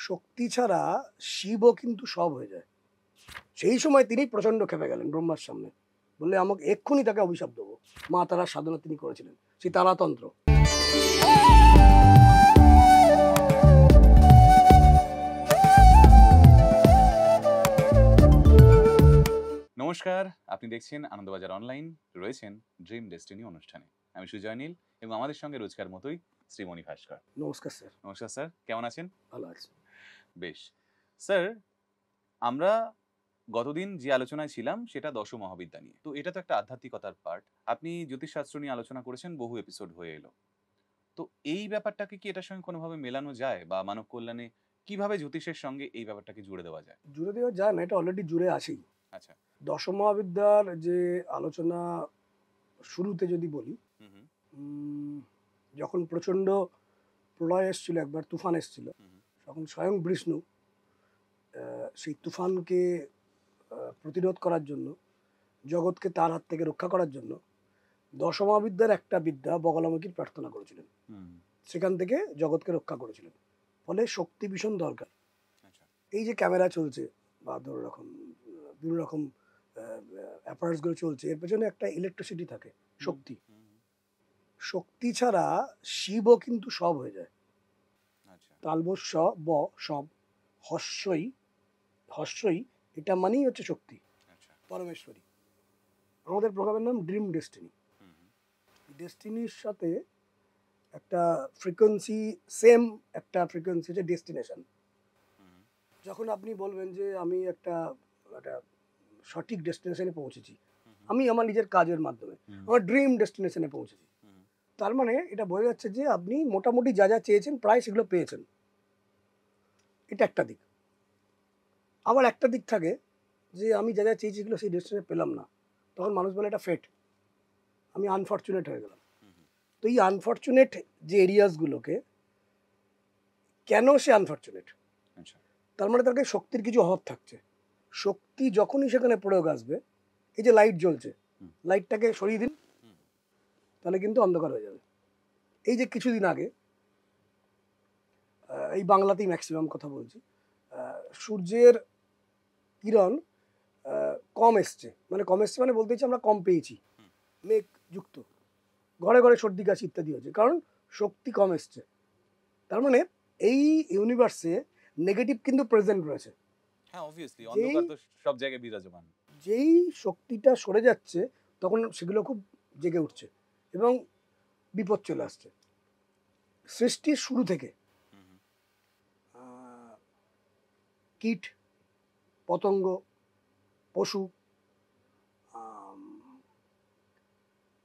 শক্তি ছাড়া শিবও কিন্তু সব হয়ে যায়। সেই সময় তিনি প্রচণ্ড ক্ষেপে গেলেন ব্রহ্মার সামনে। বললে আমাকে এক্ষুনি তাকে অভিশাপ দেবো। মা তারার সাধনা তিনি করেছিলেন, সেই তারাতন্ত্র। নমস্কার, আপনি দেখছেন আনন্দবাজার অনলাইন, রয়েছেন ড্রিম ডেস্টিনি অনুষ্ঠানে। আমি সুজয় নীল এবং আমাদের সঙ্গে রোজকার মতোই শ্রীমণি ভাস্কর। নমস্কার স্যার। নমস্কার স্যার, কেমন আছেন? ভালো আছি। বেশ। স্যার, আমরা গতদিন যে আলোচনায় ছিলাম সেটা দশমহাবিদ্যা নিয়ে। তো এটা তো একটা আধ্যাত্মিকতার পার্ট। আপনি জ্যোতিষশাস্ত্র নিয়ে আলোচনা করেছেন, বহু এপিসোড হয়ে এলো। তো এই ব্যাপারটাকে কি এটার সঙ্গে কোনোভাবে মেলানো যায়, বা মানব কল্যাণে কিভাবে জ্যোতিষের সঙ্গে এই ব্যাপারটাকে জুড়ে দেওয়া যায়? জুড়ে দেওয়া যায় না, এটা অলরেডি জুড়ে আছেই। আচ্ছা। দশমহাবিদ্যার যে আলোচনা শুরুতে যদি বলি, হুম হুম যখন প্রচণ্ড প্রলয় এসেছিল, একবার তুফান এসেছিল, হুম তখন স্বয়ং বিষ্ণু সেই তুফানকে প্রতিরোধ করার জন্য, জগৎকে তার হাত থেকে রক্ষা করার জন্য দশমহাবিদ্যার একটা বিদ্যা বগলামুখীর প্রার্থনা করেছিলেন। হুম। সেখান থেকে জগৎকে রক্ষা করেছিলেন। ফলে শক্তি ভীষণ দরকার। আচ্ছা। এই যে ক্যামেরা চলছে বা ধরো রকম বিভিন্ন রকম অ্যাপারেটসগুলো চলছে, এর পেছনে একটা ইলেকট্রিসিটি থাকে, শক্তি। শক্তি ছাড়া শিবও কিন্তু সব হয়ে যায়। আচ্ছা। তালবস্য ব সব, হস্যই হস্যই, এটা মানেই হচ্ছে শক্তি, আচ্ছা। পরমেশ্বরী। আমাদের প্রোগ্রামের নাম ড্রিম ডেস্টিনি। ডেস্টিনির সাথে একটা ফ্রিকোয়েন্সি, সেম একটা ফ্রিকোয়েন্সি হচ্ছে ডেস্টিনেশন। যখন আপনি বলবেন যে আমি একটা একটা সঠিক ডেস্টিনেশনে পৌঁছেছি, আমি আমার নিজের কাজের মাধ্যমে আমার ড্রিম ডেস্টিনেশনে পৌঁছেছি, তার মানে এটা বোঝা যাচ্ছে যে আপনি মোটামুটি যা যা চেয়েছেন প্রায় সেগুলো পেয়েছেন। এটা একটা দিক। আবার একটা দিক থাকে যে আমি যা যা চেয়েছি সেগুলো সেই ডেস্টিনেশনে পেলাম না, তখন মানুষ বলে এটা ফেট, আমি আনফর্চুনেট হয়ে গেলাম। তো এই আনফর্চুনেট যে এরিয়াসগুলোকে, কেন সে আনফর্চুনেট, আচ্ছা। তার মানে তাকে শক্তির কিছু অভাব থাকছে। শক্তি যখনই সেখানে প্রয়োগ আসবে, এই যে লাইট জ্বলছে, লাইটটাকে সরিয়ে দিন, তাহলে কিন্তু অন্ধকার হয়ে যাবে। এই যে কিছুদিন আগে, এই বাংলাতেই ম্যাক্সিমাম কথা বলছি, সূর্যের কিরণ কম এসছে, মানে বলতে চাইছি আমরা কম পেয়েছি, মেঘ যুক্ত, ঘরে ঘরে সর্দি কাশি ইত্যাদি হচ্ছে, কারণ শক্তি কম এসছে। তার মানে এই ইউনিভার্সে নেগেটিভ কিন্তু প্রেজেন্ট রয়েছে। হ্যাঁ, অবভিয়াসলি অন্ধকার তো সব জায়গায় বিরাজমান। যেই শক্তিটা সরে যাচ্ছে, তখন সেগুলো খুব জেগে উঠছে এবং বিপদ চলে আসছে। সৃষ্টির শুরু থেকে কীট, পতঙ্গ, পশু,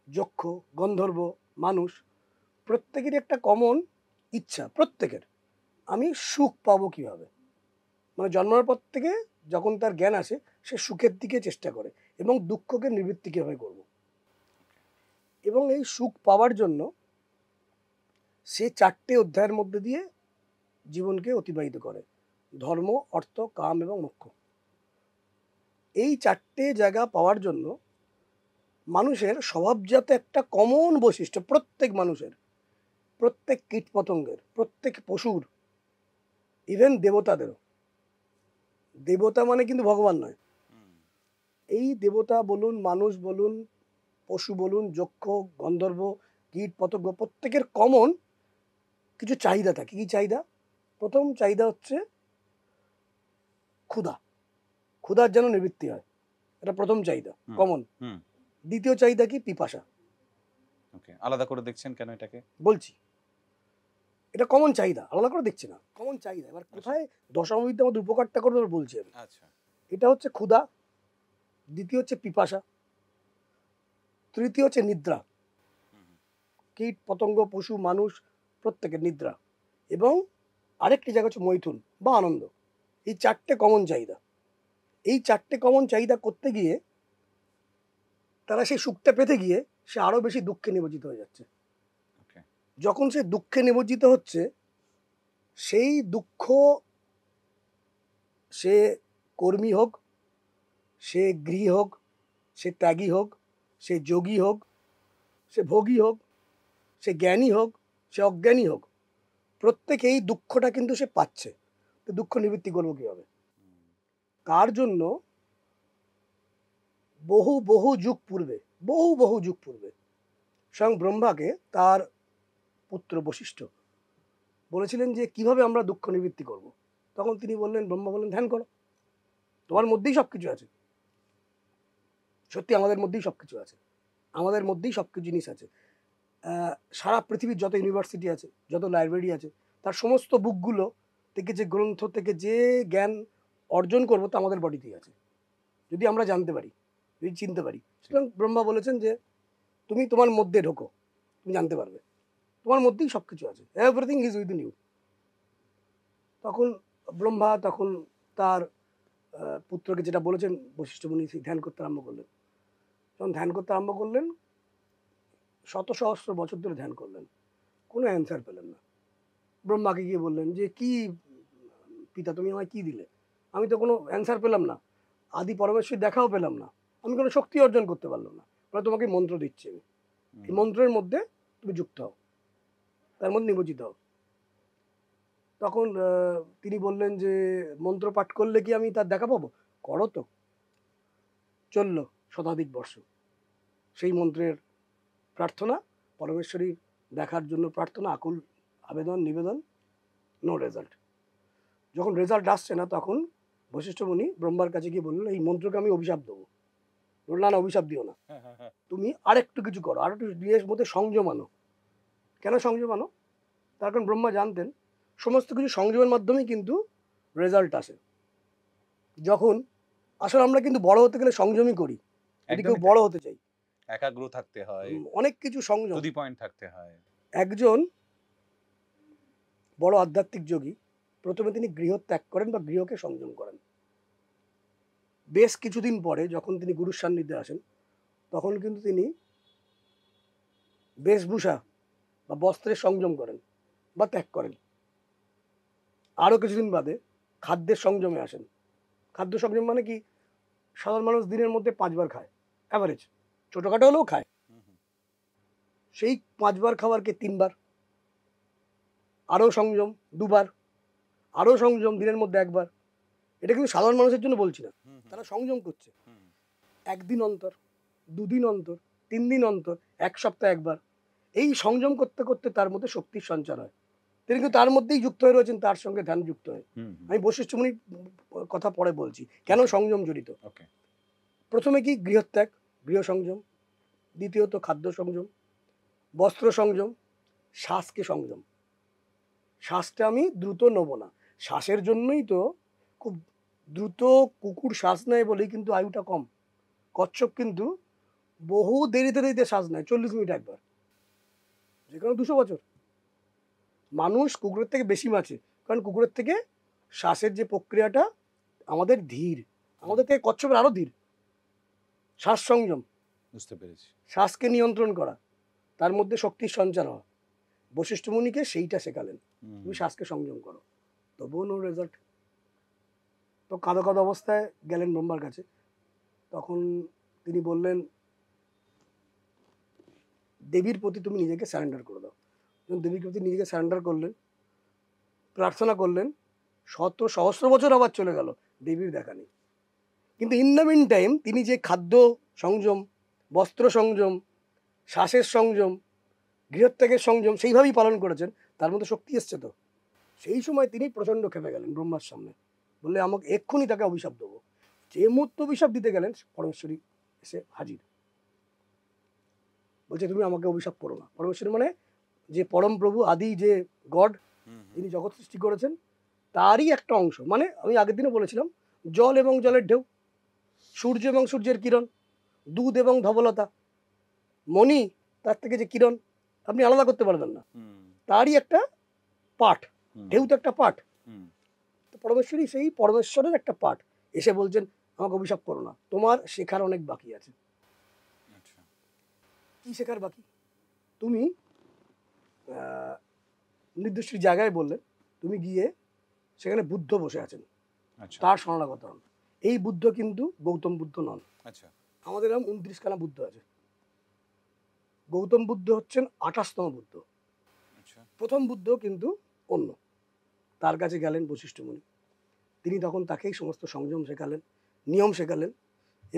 যক্ষ, গন্ধর্ব, মানুষ, প্রত্যেকেরই একটা কমন ইচ্ছা, প্রত্যেকের, আমি সুখ পাবো কীভাবে। মানে জন্মানোর পর থেকে যখন তার জ্ঞান আসে, সে সুখের দিকে চেষ্টা করে এবং দুঃখকে নিবৃত্তি কীভাবে করবো। এবং এই সুখ পাওয়ার জন্য সে 4টে অধ্যায়ের মধ্যে দিয়ে জীবনকে অতিবাহিত করে: ধর্ম, অর্থ, কাম এবং মোক্ষ। এই 4টে জায়গা পাওয়ার জন্য মানুষের স্বভাবজাত একটা কমন বৈশিষ্ট্য, প্রত্যেক মানুষের, প্রত্যেক কীটপতঙ্গের, প্রত্যেক পশুর, ইভেন দেবতাদেরও। দেবতা মানে কিন্তু ভগবান নয়। এই দেবতা বলুন, মানুষ বলুন, পশু বলুন, যক্ষ, গন্ধর্ব, কীট, পতঙ্গ, প্রত্যেকের কমন কিছু চাহিদা থাকে। কী চাহিদা? প্রথম চাহিদা হচ্ছে ক্ষুধা, ক্ষুধার যেন নিবৃত্তি হয়, এটা প্রথম চাহিদা, কমন। দ্বিতীয় চাহিদা কি? পিপাসা। ওকে, আলাদা করে দেখছেন কেন এটাকে? বলছি, এটা কমন চাহিদা, আলাদা করে দেখছি না, কমন চাহিদা। এবার কোথায় দশমবিদ্যা আমাদের উপকারটা করবে বলছি আমি। আচ্ছা। এটা হচ্ছে ক্ষুধা, দ্বিতীয় হচ্ছে পিপাসা, তৃতীয় হচ্ছে নিদ্রা। কীট, পতঙ্গ, পশু, মানুষ প্রত্যেকের নিদ্রা, এবং আরেকটি জায়গা হচ্ছে মৈথুন বা আনন্দ। এই 4টে কমন চাহিদা। এই 4টে কমন চাহিদা করতে গিয়ে তারা সেই সুখটা পেতে গিয়ে সে আরও বেশি দুঃখে নিমজ্জিত হয়ে যাচ্ছে। যখন সে দুঃখে নিমজ্জিত হচ্ছে, সেই দুঃখ, সে কর্মী হোক, সে গৃহী হোক, সে ত্যাগী হোক, সে যোগী হোক, সে ভোগী হোক, সে জ্ঞানী হোক, সে অজ্ঞানী হোক, প্রত্যেকে এই দুঃখটা কিন্তু সে পাচ্ছে। তো দুঃখ নিবৃত্তি করবো কিভাবে? তার জন্য বহু বহু যুগ পূর্বে, বহু যুগ পূর্বে স্বয়ং ব্রহ্মাকে তার পুত্র বশিষ্ঠ বলেছিলেন যে কিভাবে আমরা দুঃখ নিবৃত্তি করব। তখন তিনি বললেন, ব্রহ্মা বললেন, ধ্যান করো, তোমার মধ্যেই সব কিছু আছে। সত্যি আমাদের মধ্যেই সব কিছু আছে, আমাদের মধ্যেই সব কিছু জিনিস আছে। সারা পৃথিবীর যত ইউনিভার্সিটি আছে, যত লাইব্রেরি আছে, তার সমস্ত বুকগুলো থেকে যে গ্রন্থ থেকে যে জ্ঞান অর্জন করবো তা আমাদের বডিতেই আছে, যদি আমরা জানতে পারি, যদি চিনতে পারি। সুতরাং ব্রহ্মা বলেছেন যে তুমি তোমার মধ্যে ঢোকো, তুমি জানতে পারবে, তোমার মধ্যেই সব কিছু আছে, এভরিথিং ইজ উইদিন ইউ। তখন ব্রহ্মা তখন তার পুত্রকে যেটা বলেছেন, বশিষ্ঠ মুনি সেই ধ্যান করতে আরম্ভ করলেন। যখন ধ্যান করতে আরম্ভ করলেন, শত সহস্র বছর ধরে ধ্যান করলেন, কোনো অ্যান্সার পেলেন না। ব্রহ্মাকে গিয়ে বললেন যে কি পিতা, তুমি আমায় কি দিলে? আমি তো কোনো অ্যান্সার পেলাম না, আদি পরমেশ্বর দেখাও পেলাম না, আমি কোনো শক্তি অর্জন করতে পারলাম না। বলে তোমাকে মন্ত্র দিচ্ছি আমি, এই মন্ত্রের মধ্যে তুমি যুক্ত হও, তার মধ্যে নিমজ্জিত হও। তখন তিনি বললেন যে মন্ত্র পাঠ করলে কি আমি তার দেখা পাবো? করো তো। চলল শতাধিক বর্ষ, সেই মন্ত্রের প্রার্থনা, পরমেশ্বরী দেখার জন্য প্রার্থনা, আকুল আবেদন নিবেদন, নো রেজাল্ট। যখন রেজাল্ট আসছে না, তখন বশিষ্ঠ মুনি ব্রহ্মার কাছে গিয়ে বললেন, এই মন্ত্রকে আমি অভিশাপ দেবো। বলল, না, অভিশাপ দিও না, তুমি আরেকটু কিছু করো, আর একটু নিজের মধ্যে সংযম আনো। কেন সংযম আনো? তার কারণ ব্রহ্মা জানতেন সমস্ত কিছু সংযমের মাধ্যমেই কিন্তু রেজাল্ট আসে। যখন আসলে আমরা কিন্তু বড় হতে গেলে সংযমই করি, যদি কেউ বড় হতে চাই, একাগ্র থাকতে হয়, অনেক কিছু সংযম। টু দি পয়েন্ট থাকতে হয়। একজন বড় আধ্যাত্মিক যোগী প্রথমে তিনি গৃহ ত্যাগ করেন বা গৃহকে সংযম করেন। বেশ কিছুদিন পরে যখন তিনি গুরুর সান্নিধ্যে আসেন, তখন কিন্তু তিনি বেশভূষা বা বস্ত্রের সংযম করেন বা ত্যাগ করেন। আরও কিছুদিন বাদে খাদ্যের সংযমে আসেন। খাদ্য সংযম মানে কি? সাধারণ মানুষ দিনের মধ্যে 5 বার খায়, অ্যাভারেজ, ছোটোখাটো হলেও খায়। সেই 5 বার খাবারকে 3 বার, আরও সংযম 2 বার, আরও সংযম দিনের মধ্যে 1 বার। এটা কিন্তু সাধারণ মানুষের জন্য বলছি না, তারা সংযম করছে। 1 দিন অন্তর, 2 দিন অন্তর, 3 দিন অন্তর, 1 সপ্তাহে 1 বার। এই সংযম করতে করতে তার মধ্যে শক্তির সঞ্চার হয়। তিনি কিন্তু তার মধ্যেই যুক্ত হয়ে রয়েছেন, তার সঙ্গে ধ্যান যুক্ত হয়ে। আমি বশিষ্ঠ মুনির কথা পরে বলছি কেন সংযম জড়িত। প্রথমে কি? গৃহত্যাগ, গৃহ সংযম। দ্বিতীয়ত খাদ্য সংযম, বস্ত্র সংযম, শ্বাসকে সংযম। শ্বাসটা আমি দ্রুত নেব না, শ্বাসের জন্যই তো খুব দ্রুত কুকুর শ্বাস নেয় বলেই কিন্তু আয়ুটা কম। কচ্ছপ কিন্তু বহু দেরিতে দেরিতে শ্বাস নেয়, 40 মিনিট একবার, যে কোনো 200 বছর। মানুষ কুকুরের থেকে বেশি বাঁচে, কারণ কুকুরের থেকে শ্বাসের যে প্রক্রিয়াটা আমাদের ধীর, আমাদের থেকে কচ্ছপের আরও ধীর। শ্বাস সংযম, বুঝতে পেরেছি। শ্বাসকে নিয়ন্ত্রণ করা, তার মধ্যে শক্তির সঞ্চার হওয়া। বশিষ্ঠ মুনিকে সেইটা শেখালেন, তুমি শ্বাসকে সংযম করো। তবুও নো রেজাল্ট। তো কাঁদো কাঁদো অবস্থায় গেলেন ব্রহ্মার কাছে। তখন তিনি বললেন, দেবীর প্রতি তুমি নিজেকে স্যারেন্ডার করে দাও। যখন দেবীর প্রতি নিজেকে স্যারেন্ডার করলেন, প্রার্থনা করলেন, শত সহস্র বছর আবার চলে গেল, দেবীর দেখা নেই। কিন্তু ইন দ্য মিন টাইম তিনি যে খাদ্য সংযম, বস্ত্র সংযম, শ্বাসের সংযম, গৃহত্যাগের সংযম সেইভাবেই পালন করেছেন, তার মধ্যে শক্তি এসছে তো। সেই সময় তিনি প্রচণ্ড খেপে গেলেন ব্রহ্মার সামনে, বললে আমাকে এক্ষুনি তাকে অভিশাপ দেবো। যে মুহূর্তে অভিশাপ দিতে গেলেন, পরমেশ্বরী এসে হাজির, বলছে তুমি আমাকে অভিশাপ করো না। পরমেশ্বরী মানে যে পরম প্রভু, আদি যে গড, যিনি জগৎ সৃষ্টি করেছেন, তারই একটা অংশ। মানে আমি আগের দিনও বলেছিলাম, জল এবং জলের ঢেউ, সূর্য এবং সূর্যের কিরণ, দুধ এবং ধবলতা, মণি, তার থেকে যে কিরণ আপনি আলাদা করতে পারবেন না, তারই একটা পাঠ। ঢেউ তো একটা পাঠ। তো পরমেশ্বরী সেই পরমেশ্বরের একটা পাঠ এসে বলছেন আমাকে অভিশাপ করো না, তোমার শেখার অনেক বাকি আছে। কি শেখার বাকি? তুমি নির্দিষ্ট জায়গায় বললেন, তুমি গিয়ে সেখানে বুদ্ধ বসে আছেন, তার শরণাগত হন। এই বুদ্ধ কিন্তু গৌতম বুদ্ধ নন। আমাদের এরকম 29 খানা বুদ্ধ আছে। গৌতম বুদ্ধ হচ্ছেন 28তম বুদ্ধ। প্রথম বুদ্ধ কিন্তু অন্য। তার কাছে গেলেন বশিষ্ঠ মুনি, তিনি তখন তাকেই সমস্ত সংযম শেখালেন, নিয়ম শেখালেন,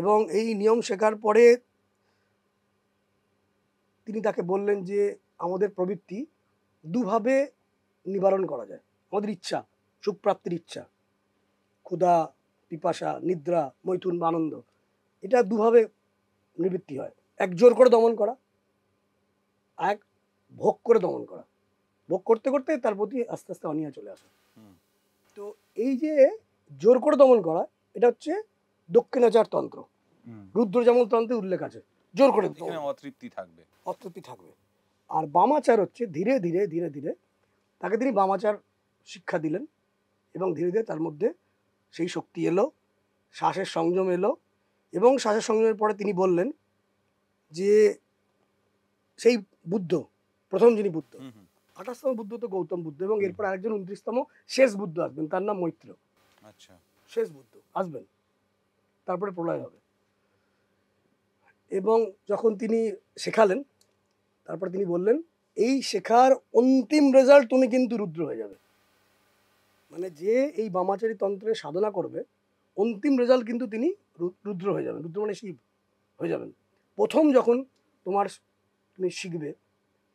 এবং এই নিয়ম শেখার পরে তিনি তাকে বললেন যে আমাদের প্রবৃত্তি দুভাবে নিবারণ করা যায়। আমাদের ইচ্ছা, সুখপ্রাপ্তির ইচ্ছা, ক্ষুধা, পিপাসা, নিদ্রা, মৈথুন বা আনন্দ, এটা দুভাবে নিবৃত্তি হয়। এক জোর করে দমন করা, এক ভোগ করে দমন করা। ভোগ করতে করতে তার প্রতি আস্তে আস্তে অনীহা চলে আসে। তো এই যে জোর করে দমন করা, এটা হচ্ছে দক্ষিণাচার তন্ত্র। রুদ্র যেমন তন্ত্রে উল্লেখ আছে, জোর করে দমন, এখানে অতৃপ্তি থাকবে। অতৃপ্তি থাকবে। আর বামাচার হচ্ছে ধীরে ধীরে ধীরে ধীরে তাকে তিনি বামাচার শিক্ষা দিলেন, এবং ধীরে ধীরে তার মধ্যে সেই শক্তি এলো, শ্বাসের সংযম এলো, এবং শ্বাসের সংযমের পরে তিনি বললেন যে সেই বুদ্ধ, প্রথম যিনি বুদ্ধ, 28তম বুদ্ধ তো গৌতম বুদ্ধ, এবং এরপর আরেকজন 29তম শেষ বুদ্ধ আসবেন, তার নাম মৈত্র। আচ্ছা, শেষ বুদ্ধ আসবেন, তারপরে প্রলয় হবে। এবং যখন তিনি শেখালেন, তারপরে তিনি বললেন এই শেখার অন্তিম রেজাল্ট তুমি কিন্তু রুদ্র হয়ে যাবে। মানে যে এই বামাচারী তন্ত্রে সাধনা করবে, অন্তিম রেজাল্ট কিন্তু তিনি রুদ্র হয়ে যাবেন। রুদ্র মানে শিব হয়ে যাবেন। প্রথম যখন তুমি শিখবে,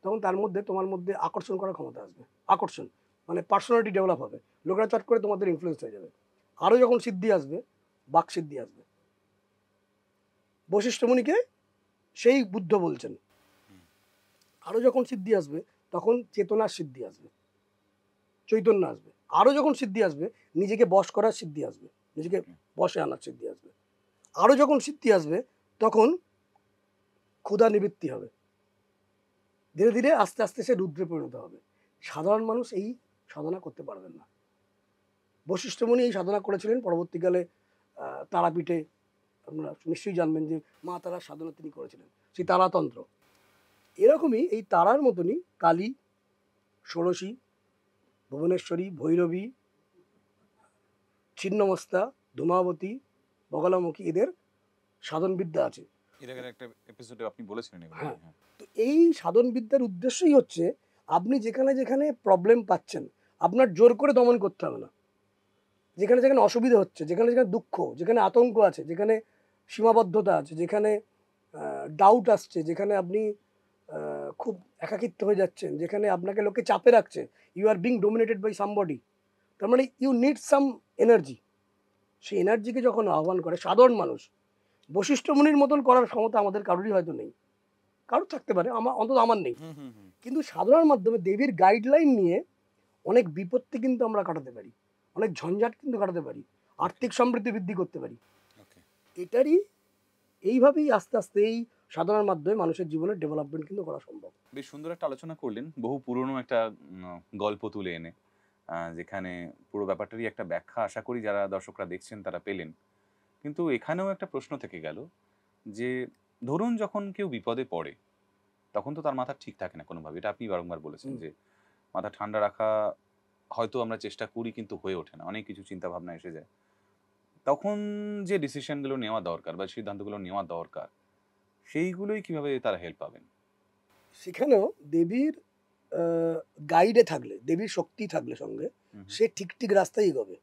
তখন তার মধ্যে তোমার মধ্যে আকর্ষণ করার ক্ষমতা আসবে। আকর্ষণ মানে পার্সোনালিটি ডেভেলপ হবে, লোকেরা চট করে তোমাদের ইনফ্লুয়েন্স হয়ে যাবে। আরও যখন সিদ্ধি আসবে, বাক সিদ্ধি আসবে। বশিষ্ঠ মুনিকে সেই বুদ্ধ বলছেন। আরও যখন সিদ্ধি আসবে, তখন চেতনার সিদ্ধি আসবে, চৈতন্য আসবে। আরও যখন সিদ্ধি আসবে, নিজেকে বশ করার সিদ্ধি আসবে, নিজেকে বশে আনার সিদ্ধি আসবে। আরও যখন সিদ্ধি আসবে, তখন ক্ষুধা নিবৃত্তি হবে। ধীরে ধীরে আস্তে আস্তে সে রুদ্রে পরিণত হবে। সাধারণ মানুষ এই সাধনা করতে পারবেন না। বশিষ্ঠ মুনি এই সাধনা করেছিলেন। পরবর্তীকালে তারাপীঠে আপনারা নিশ্চয়ই জানবেন যে মা তারার সাধনা তিনি করেছিলেন, সেই তারাতন্ত্র। এরকমই এই তারার মতনই কালী, ষোড়শী, ভুবনেশ্বরী, ভৈরবী, ছিন্নমস্তা, ধূমাবতী, বগলামুখী, এদের সাধনবিদ্যা আছে। এর আগের একটা এপিসোডে আপনি বলেছিলেন এগুলো। হ্যাঁ, তো এই সাধনবিদ্যার উদ্দেশ্যই হচ্ছে আপনি যেখানে যেখানে প্রবলেম পাচ্ছেন, আপনার জোর করে দমন করতে হবে না। যেখানে যেখানে অসুবিধা হচ্ছে, যেখানে যেখানে দুঃখ, যেখানে আতঙ্ক আছে, যেখানে সীমাবদ্ধতা আছে, যেখানে ডাউট আসছে, যেখানে আপনি খুব একাকিত্ব হয়ে যাচ্ছেন, যেখানে আপনাকে লোকে চাপে রাখছে, you are being dominated by somebody, তার মানে ইউ নিড সাম এনার্জি। সেই এনার্জিকে যখন আহ্বান করে সাধারণ মানুষ, বশিষ্ঠ মুনির মতন করার ক্ষমতা আমাদের কারোরই হয়তো নেই, কারোর থাকতে পারে, অন্তত আমার নেই। কিন্তু সাধনার মাধ্যমে দেবীর গাইডলাইন নিয়ে অনেক বিপত্তি কিন্তু আমরা কাটাতে পারি, অনেক ঝঞ্ঝাট কিন্তু কাটাতে পারি, আর্থিক সমৃদ্ধি বৃদ্ধি করতে পারি। এটারই এইভাবেই আস্তে আস্তে এই সাধনার মাধ্যমে মানুষের জীবনের ডেভেলপমেন্ট কিন্তু করা সম্ভব। বেশ সুন্দর একটা আলোচনা করলেন, বহু পুরনো একটা গল্প তুলে এনে, যেখানে পুরো ব্যাপারটারই একটা ব্যাখ্যা আশা করি যারা দর্শকরা দেখছেন তারা পেলেন। কিন্তু এখানেও একটা প্রশ্ন থেকে গেল যে ধরুন যখন কেউ বিপদে পড়ে, তখন তো তার মাথা ঠিক থাকে না কোনোভাবে, এটা আপনি বারংবার বলেছেন যে মাথা ঠান্ডা রাখা হয়তো আমরা চেষ্টা করি কিন্তু হয়ে ওঠে না, অনেক কিছু চিন্তা ভাবনা এসে যায়। তখন যে ডিসিশনগুলো নেওয়া দরকার বা সিদ্ধান্তগুলো নেওয়া দরকার, সেইগুলোই কিভাবে তারা হেল্প পাবেন? সেখানেও দেবীর গাইডে থাকলে, দেবীর শক্তি থাকলে সঙ্গে, সে ঠিক ঠিক রাস্তায় এগোবে।